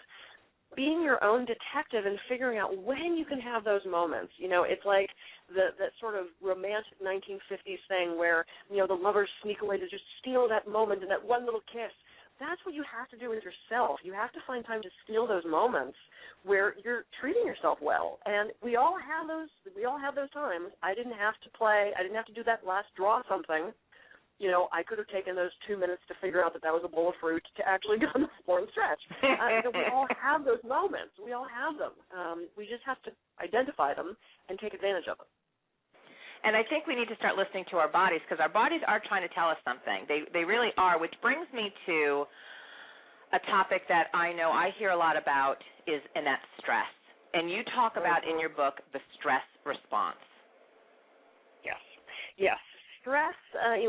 being your own detective and figuring out when you can have those moments. It's like that sort of romantic 1950s thing where, the lovers sneak away to just steal that moment and that one little kiss. That's what you have to do with yourself. You have to find time to steal those moments where you're treating yourself well. And we all have those times. I didn't have to play. I didn't have to do that last draw something. I could have taken those 2 minutes to figure out that was a bowl of fruit to actually go on the floor and stretch. We all have those moments. We all have them. We just have to identify them and take advantage of them. And I think we need to start listening to our bodies, because our bodies are trying to tell us something. They really are, which brings me to a topic that I know I hear a lot about, and that's stress. And you talk about in your book the stress response. Yes. Stress,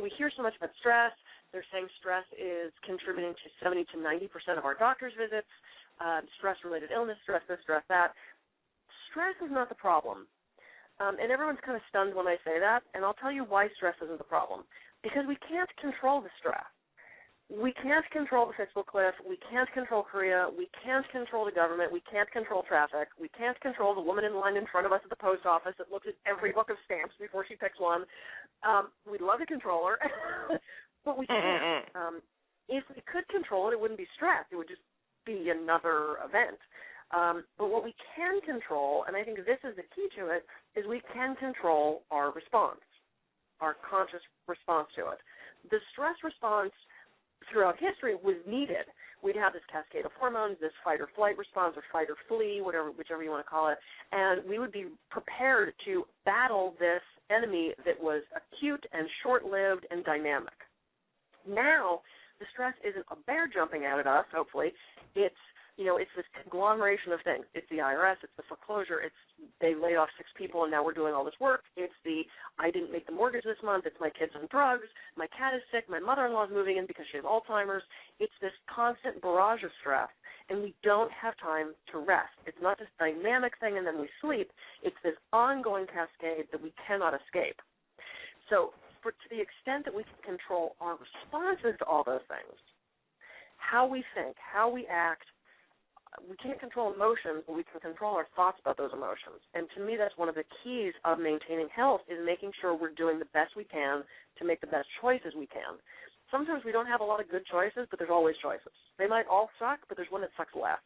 we hear so much about stress. They're saying stress is contributing to 70 to 90% of our doctor's visits, stress-related illness, stress this, stress that. Stress is not the problem. And everyone's kind of stunned when I say that, and I'll tell you why stress isn't the problem. Because we can't control the stress. We can't control the fiscal cliff. We can't control Korea. We can't control the government. We can't control traffic. We can't control the woman in line in front of us at the post office that looks at every book of stamps before she picks one. We'd love to control her, but we can't. If we could control it, it wouldn't be stress. It would just be another event. But what we can control, and I think this is the key to it, is we can control our response, our conscious response to it. The stress response throughout history was needed. We'd have this cascade of hormones, this fight or flight response, or fight or flee, whichever you want to call it, and we would be prepared to battle this enemy that was acute and short-lived and dynamic. Now, the stress isn't a bear jumping out at us, hopefully. It's this conglomeration of things. It's the IRS, it's the foreclosure, it's they laid off 6 people and now we're doing all this work. It's the I didn't make the mortgage this month, it's my kids on drugs, my cat is sick, my mother-in-law is moving in because she has Alzheimer's. It's this constant barrage of stress, and we don't have time to rest. It's not this dynamic thing and then we sleep. It's this ongoing cascade that we cannot escape. So to the extent that we can control our responses to all those things, how we think, how we act, we can't control emotions, but we can control our thoughts about those emotions. And to me, that's one of the keys of maintaining health, is making sure we're doing the best we can to make the best choices we can. Sometimes we don't have a lot of good choices, but there's always choices. They might all suck, but there's one that sucks less.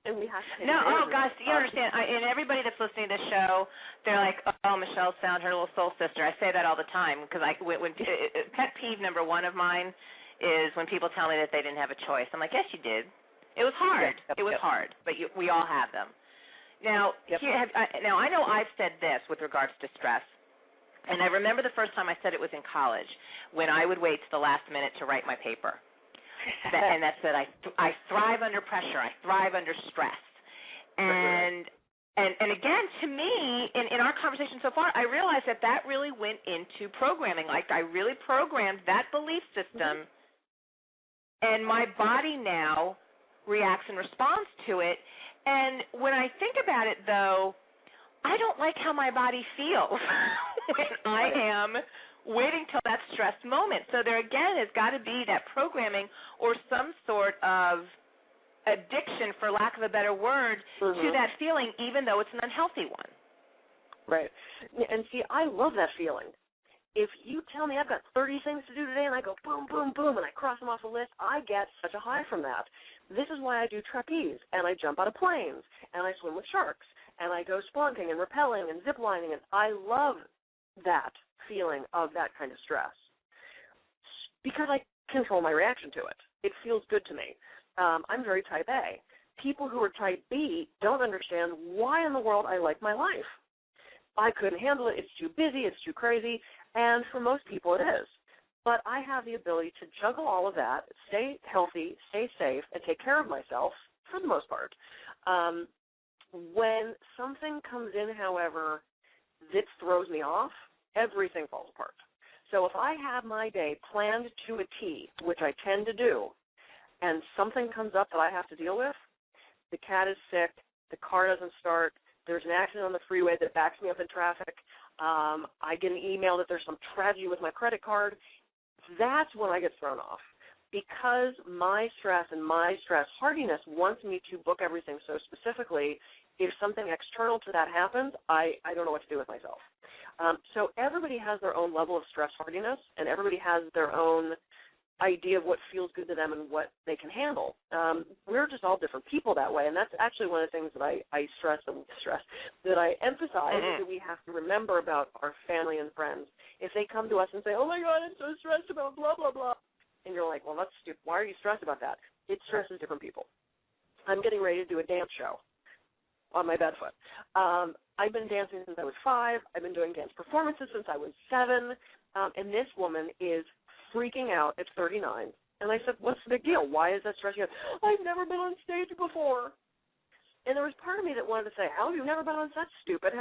And we have to take advantage of it. Gosh, you understand, and everybody that's listening to this show, they're like, oh, Michelle's found her little soul sister. I say that all the time, because pet peeve number one of mine is when people tell me that they didn't have a choice. I'm like, yes, you did. It was hard. It was hard, but we all have them. Now, now I know I've said this with regards to stress, and I remember the first time I said it was in college, when I would wait to the last minute to write my paper. And that's that I thrive under pressure. I thrive under stress. And again, to me, in our conversation so far, I realized that really went into programming. Like, I really programmed that belief system, and my body now reacts and responds to it. And when I think about it, though, I don't like how my body feels when I am waiting till that stress moment. So there again has got to be that programming or some sort of addiction, for lack of a better word, to that feeling, even though it's an unhealthy one. Right. And see, I love that feeling. If you tell me I've got 30 things to do today and I go boom, boom, boom, and I cross them off the list, I get such a high from that. This is why I do trapeze, and I jump out of planes, and I swim with sharks, and I go spelunking and rappelling and ziplining, and I love that feeling of that kind of stress because I control my reaction to it. It feels good to me. I'm very type A. People who are type B don't understand why in the world I like my life. I couldn't handle it. It's too busy. It's too crazy. And for most people it is. But I have the ability to juggle all of that, stay healthy, stay safe, and take care of myself for the most part. When something comes in, however, that throws me off, everything falls apart. So if I have my day planned to a T, which I tend to do, and something comes up that I have to deal with, the cat is sick, the car doesn't start, there's an accident on the freeway that backs me up in traffic, I get an email that there's some tragedy with my credit card, that's when I get thrown off. because my stress and my stress hardiness wants me to book everything so specifically, if something external to that happens, I don't know what to do with myself. So everybody has their own level of stress hardiness, and everybody has their own idea of what feels good to them and what they can handle. We're just all different people that way, and that's actually one of the things that I that I emphasize that we have to remember about our family and friends. If they come to us and say, oh, my God, I'm so stressed about blah, blah, blah, and you're like, well, that's stupid. Why are you stressed about that? It stresses different people. I'm getting ready to do a dance show on my bed foot. I've been dancing since I was 5. I've been doing dance performances since I was 7, and this woman is freaking out at 39. And I said, what's the big deal? Why is that stressing you out? I've never been on stage before. And there was part of me that wanted to say, how have you never been on stage? Stupid.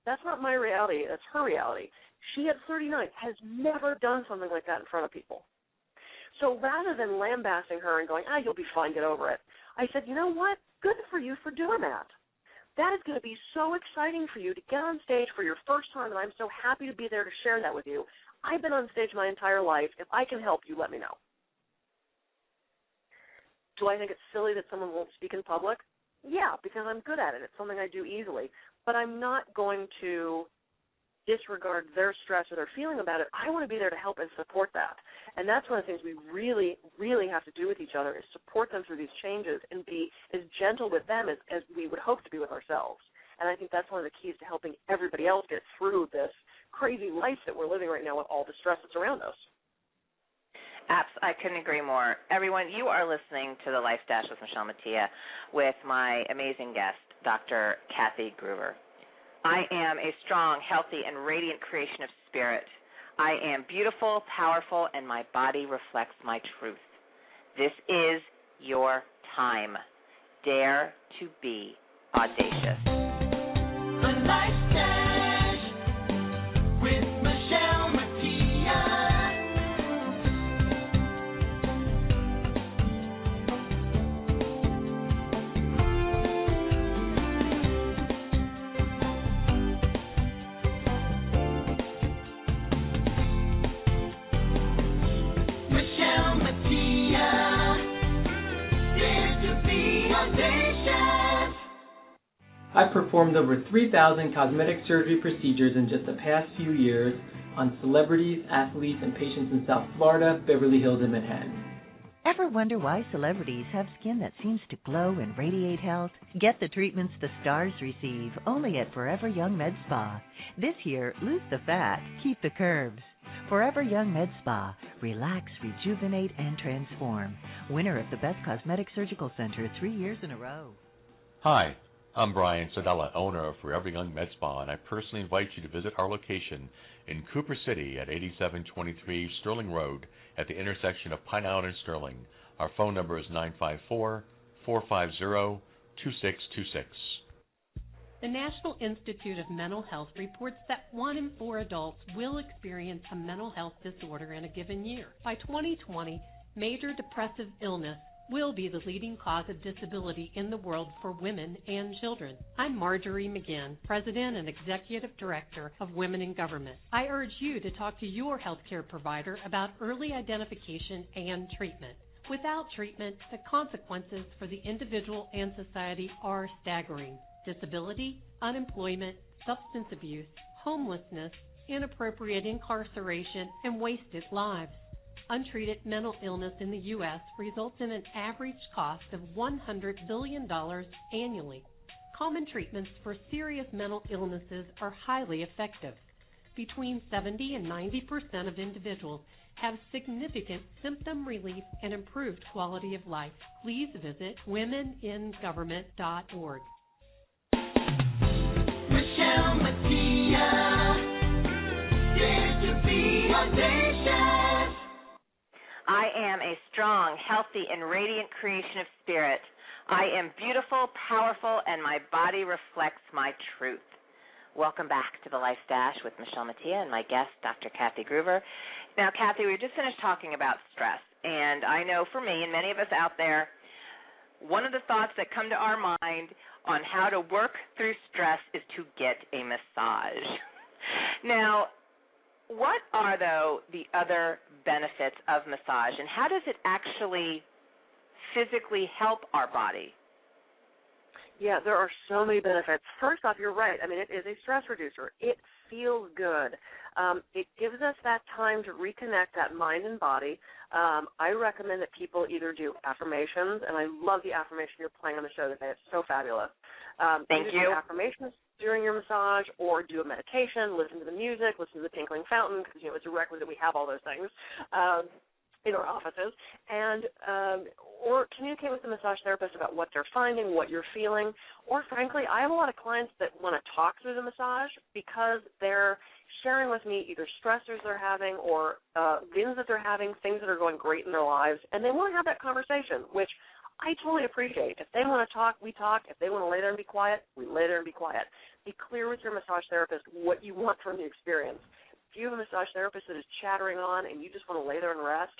That's not my reality. That's her reality. She at 39 has never done something like that in front of people. So rather than lambasting her and going, you'll be fine, get over it, I said, you know what? Good for you for doing that. That is going to be so exciting for you to get on stage for your first time, and I'm so happy to be there to share that with you. I've been on stage my entire life. If I can help you, let me know. Do I think it's silly that someone won't speak in public? Yeah, because I'm good at it. It's something I do easily. But I'm not going to disregard their stress or their feeling about it. I want to be there to help and support that. And that's one of the things we really, really have to do with each other is support them through these changes and be as gentle with them as we would hope to be with ourselves. And I think that's one of the keys to helping everybody else get through this crazy life that we're living right now with all the stress that's around us. I couldn't agree more. Everyone, you are listening to The Life Dash with Michele Mattia with my amazing guest, Dr. Kathy Gruver. I am a strong, healthy, and radiant creation of spirit. I am beautiful, powerful, and my body reflects my truth. This is your time. Dare to be audacious. The Life Dash with Michele Mattia. Michele Mattia, dare to be audacious. I've performed over 3,000 cosmetic surgery procedures in just the past few years on celebrities, athletes, and patients in South Florida, Beverly Hills, and Manhattan. Ever wonder why celebrities have skin that seems to glow and radiate health? Get the treatments the stars receive only at Forever Young Med Spa. This year, lose the fat, keep the curves. Forever Young Med Spa. Relax, rejuvenate, and transform. Winner of the Best Cosmetic Surgical Center 3 years in a row. Hi, I'm Brian Sedella, owner of Forever Young Med Spa, and I personally invite you to visit our location in Cooper City at 8723 Sterling Road at the intersection of Pine Island and Sterling. Our phone number is 954-450-2626. The National Institute of Mental Health reports that 1 in 4 adults will experience a mental health disorder in a given year. By 2020, major depressive illness will be the leading cause of disability in the world for women and children. I'm Marjorie McGinn, President and Executive Director of Women in Government. I urge you to talk to your healthcare provider about early identification and treatment. Without treatment, the consequences for the individual and society are staggering. Disability, unemployment, substance abuse, homelessness, inappropriate incarceration, and wasted lives. Untreated mental illness in the U.S. results in an average cost of $100 billion annually. Common treatments for serious mental illnesses are highly effective. Between 70 and 90% of individuals have significant symptom relief and improved quality of life. Please visit womeningovernment.org. Michele Mattia, dare to be audacious. I am a strong, healthy, and radiant creation of spirit. I am beautiful, powerful, and my body reflects my truth. Welcome back to The Life Dash with Michele Mattia and my guest, Dr. Kathy Gruver. Now, Kathy, we just finished talking about stress, and I know for me and many of us out there, one of the thoughts that come to our mind on how to work through stress is to get a massage. Now, what are, though, the other benefits of massage, and how does it actually physically help our body? Yeah, there are so many benefits. First off, you're right. I mean, it is a stress reducer. It feels good. It gives us that time to reconnect that mind and body. I recommend that people either do affirmations, and I love the affirmation you're playing on the show today. It's so fabulous. Thank you. Do affirmations during your massage, or do a meditation, listen to the music, listen to the tinkling fountain, because, you know, it's a requisite we have all those things in our offices, and or communicate with the massage therapist about what they're finding, what you're feeling, or frankly, I have a lot of clients that want to talk through the massage because they're sharing with me either stressors they're having or wins that they're having, things that are going great in their lives, and they want to have that conversation, which I totally appreciate. If they want to talk, we talk. If they want to lay there and be quiet, we lay there and be quiet. Be clear with your massage therapist what you want from the experience. If you have a massage therapist that is chattering on and you just want to lay there and rest,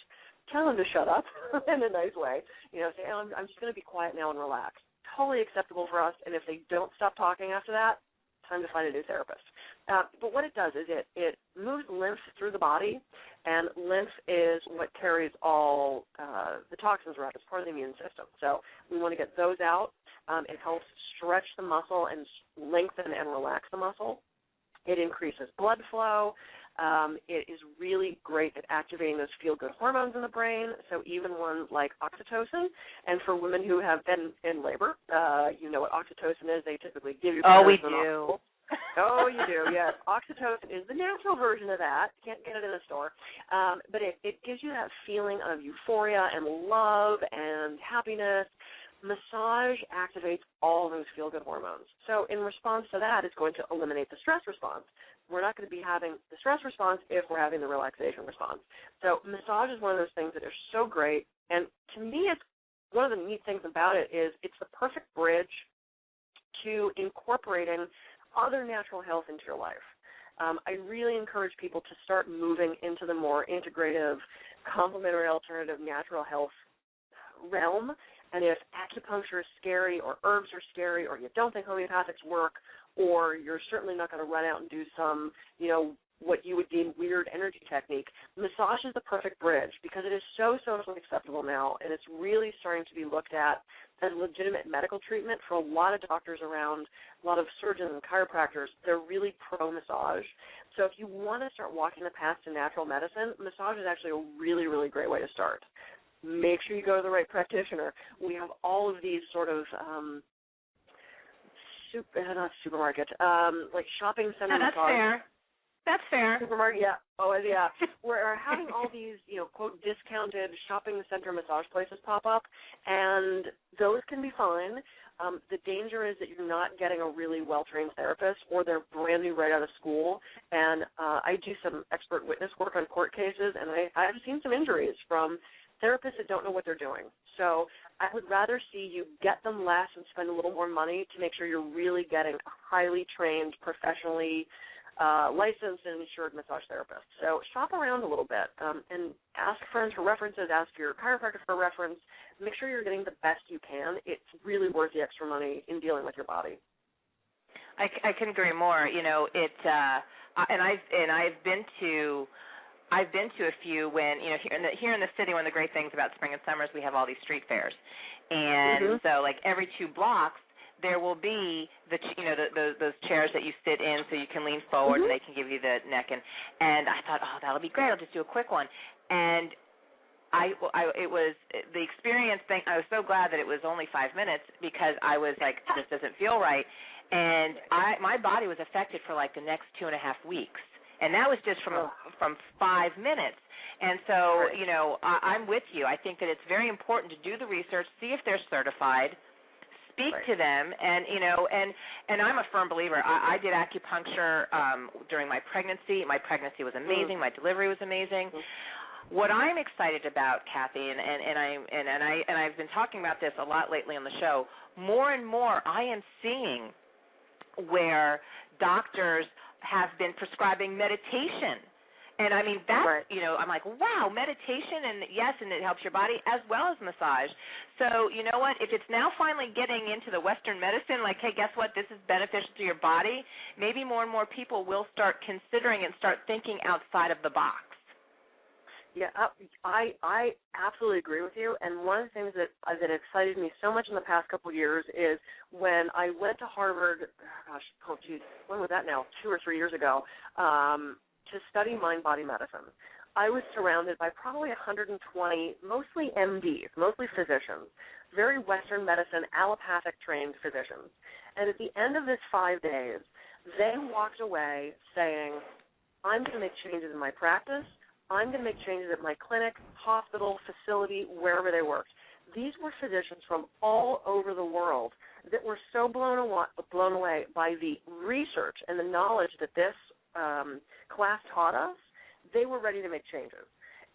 tell them to shut up in a nice way. You know, say, oh, I'm just going to be quiet now and relax. Totally acceptable for us, and if they don't stop talking after that, time to find a new therapist. But what it does is it moves lymph through the body, and lymph is what carries all the toxins around. It's part of the immune system. So we want to get those out. It helps stretch the muscle and lengthen and relax the muscle. It increases blood flow. It is really great at activating those feel-good hormones in the brain, so even one like oxytocin. And for women who have been in labor, you know what oxytocin is. They typically give you. Oh, we do. Oh, you do, yes. Oxytocin is the natural version of that. Can't get it in a store. But it gives you that feeling of euphoria and love and happiness. Massage activates all those feel-good hormones. So in response to that, it's going to eliminate the stress response. We're not going to be having the stress response if we're having the relaxation response. So massage is one of those things that are so great. And to me, it's one of the neat things about it is it's the perfect bridge to incorporating other natural health into your life. I really encourage people to start moving into the more integrative, complementary, alternative, natural health realm. And if acupuncture is scary or herbs are scary or you don't think homeopathics work or you're certainly not going to run out and do some, you know, what you would deem weird energy technique, massage is the perfect bridge because it is so socially acceptable now, and it's really starting to be looked at as legitimate medical treatment for a lot of doctors around, a lot of surgeons and chiropractors. They're really pro-massage. So if you want to start walking the path to natural medicine, massage is actually a really, really great way to start. Make sure you go to the right practitioner. We have all of these sort of not supermarket, like shopping center that's massage. fair. That's fair. Supermarket, yeah. Oh, yeah. We're having all these, you know, quote, discounted shopping center massage places pop up, and those can be fine. The danger is that you're not getting a really well-trained therapist, or they're brand new right out of school. And I do some expert witness work on court cases, and I've seen some injuries from therapists that don't know what they're doing. So I would rather see you get them less and spend a little more money to make sure you're really getting a highly trained, professionally licensed and insured massage therapist. So shop around a little bit and ask friends for references, ask your chiropractor for a reference. Make sure you're getting the best you can. It's really worth the extra money in dealing with your body. I can agree more. You know, I've been to a few when, you know, here in the city, one of the great things about spring and summer is we have all these street fairs. And so like every 2 blocks, there will be those chairs that you sit in so you can lean forward and they can give you the neck. And I thought, oh, that'll be great. I'll just do a quick one. And it was the experience thing. I was so glad that it was only 5 minutes because I was like, this doesn't feel right. And my body was affected for like the next 2.5 weeks. And that was just from 5 minutes. And so, you know, I'm with you. I think that it's very important to do the research, see if they're certified, speak to them, and, you know, and I'm a firm believer. I did acupuncture during my pregnancy. My pregnancy was amazing. My delivery was amazing. What I'm excited about, Kathy, and I've been talking about this a lot lately on the show, more and more I am seeing where doctors have been prescribing meditation And I mean, that's, Right. I'm like, wow, meditation, and yes, and it helps your body as well as massage. So, you know what, if it's now finally getting into the Western medicine, like, hey, guess what, this is beneficial to your body, maybe more and more people will start considering and start thinking outside of the box. Yeah, I absolutely agree with you. And one of the things that excited me so much in the past couple of years is when I went to Harvard, when was that now? 2 or 3 years ago, to study mind-body medicine. I was surrounded by probably 120, mostly MDs, mostly physicians, very Western medicine, allopathic-trained physicians. And at the end of this 5 days, they walked away saying, I'm going to make changes in my practice. I'm going to make changes at my clinic, hospital, facility, wherever they worked. These were physicians from all over the world that were so blown away by the research and the knowledge that this class taught us. They were ready to make changes.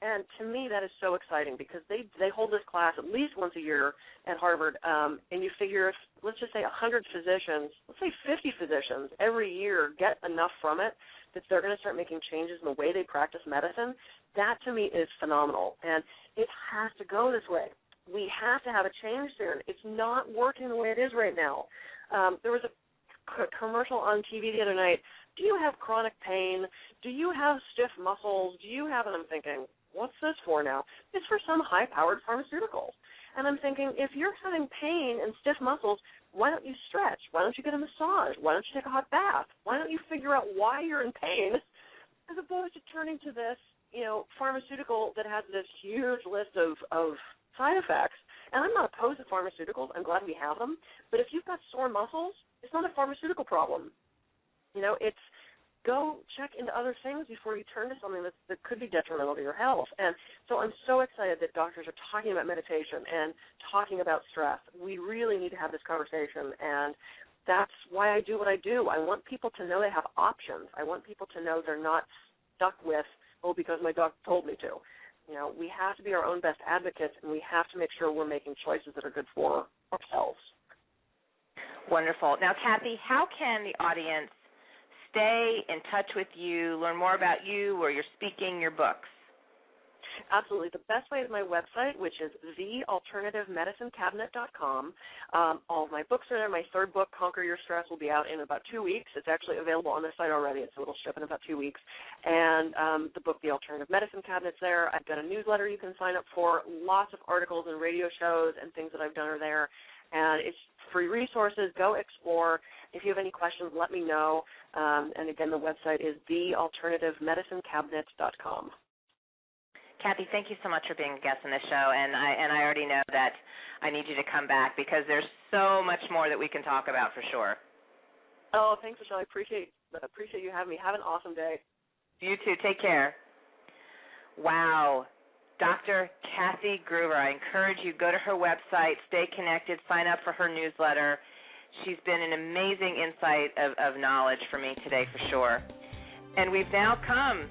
And to me, that is so exciting because they hold this class at least once a year at Harvard, and you figure if, let's just say 100 physicians, let's say 50 physicians every year get enough from it that they're going to start making changes in the way they practice medicine, that to me is phenomenal. And it has to go this way. We have to have a change soon. It's not working the way it is right now. There was a commercial on TV the other night. Do you have chronic pain? Do you have stiff muscles? Do you have, and I'm thinking, what's this for now? It's for some high-powered pharmaceuticals. And I'm thinking, if you're having pain and stiff muscles, why don't you stretch? Why don't you get a massage? Why don't you take a hot bath? Why don't you figure out why you're in pain as opposed to turning to this, pharmaceutical that has this huge list of side effects? And I'm not opposed to pharmaceuticals. I'm glad we have them. But if you've got sore muscles, it's not a pharmaceutical problem. It's go check into other things before you turn to something that could be detrimental to your health. And so I'm so excited that doctors are talking about meditation and talking about stress. We really need to have this conversation, and that's why I do what I do. I want people to know they have options. I want people to know they're not stuck with, because my doctor told me to. We have to be our own best advocates, and we have to make sure we're making choices that are good for ourselves. Wonderful. Now, Kathy, how can the audience stay in touch with you, learn more about you or your speaking, your books? Absolutely. The best way is my website, which is thealternativemedicinecabinet.com. All of my books are there. My third book, Conquer Your Stress, will be out in about 2 weeks. It's actually available on the site already, so it'll ship in about 2 weeks. And the book, The Alternative Medicine Cabinet's there. I've got a newsletter you can sign up for. Lots of articles and radio shows and things that I've done are there. And it's free resources. Go explore. If you have any questions, let me know. And again, the website is thealternativemedicinecabinet.com. Kathy, thank you so much for being a guest on this show, and I already know that I need you to come back because there's so much more that we can talk about for sure. Oh, thanks, Michelle. I appreciate you having me. Have an awesome day. You too. Take care. Wow. Dr. Kathy Gruver, I encourage you, go to her website, stay connected, sign up for her newsletter. She's been an amazing insight of knowledge for me today for sure. And we've now come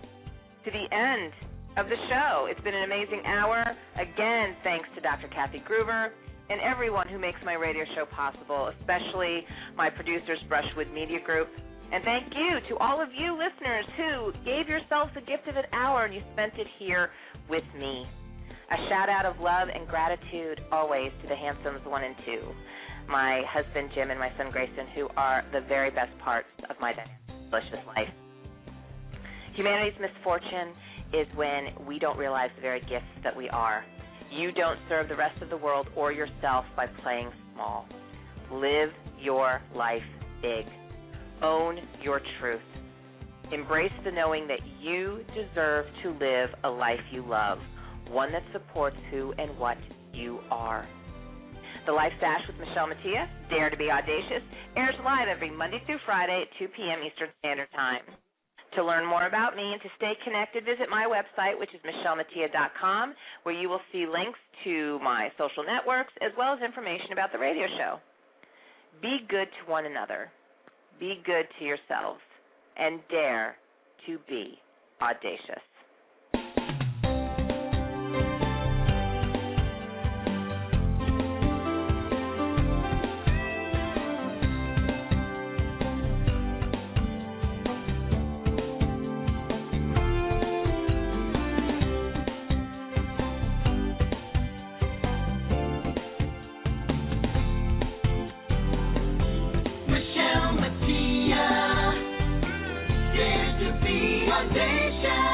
to the end of the show. It's been an amazing hour. Again, thanks to Dr. Kathy Gruver and everyone who makes my radio show possible, especially my producers, Brushwood Media Group. And thank you to all of you listeners who gave yourselves the gift of an hour and you spent it here with me. A shout-out of love and gratitude always to the handsomes 1 and 2, my husband Jim and my son Grayson, who are the very best parts of my delicious life. Humanity's misfortune is when we don't realize the very gifts that we are. You don't serve the rest of the world or yourself by playing small. Live your life big. Own your truth. Embrace the knowing that you deserve to live a life you love, one that supports who and what you are. The Life Dash with Michele Mattia, Dare to be Audacious, airs live every Monday through Friday at 2 p.m. Eastern Standard Time. To learn more about me and to stay connected, visit my website, which is michelemattia.com, where you will see links to my social networks as well as information about the radio show. Be good to one another. Be good to yourselves. And dare to be audacious. audacious.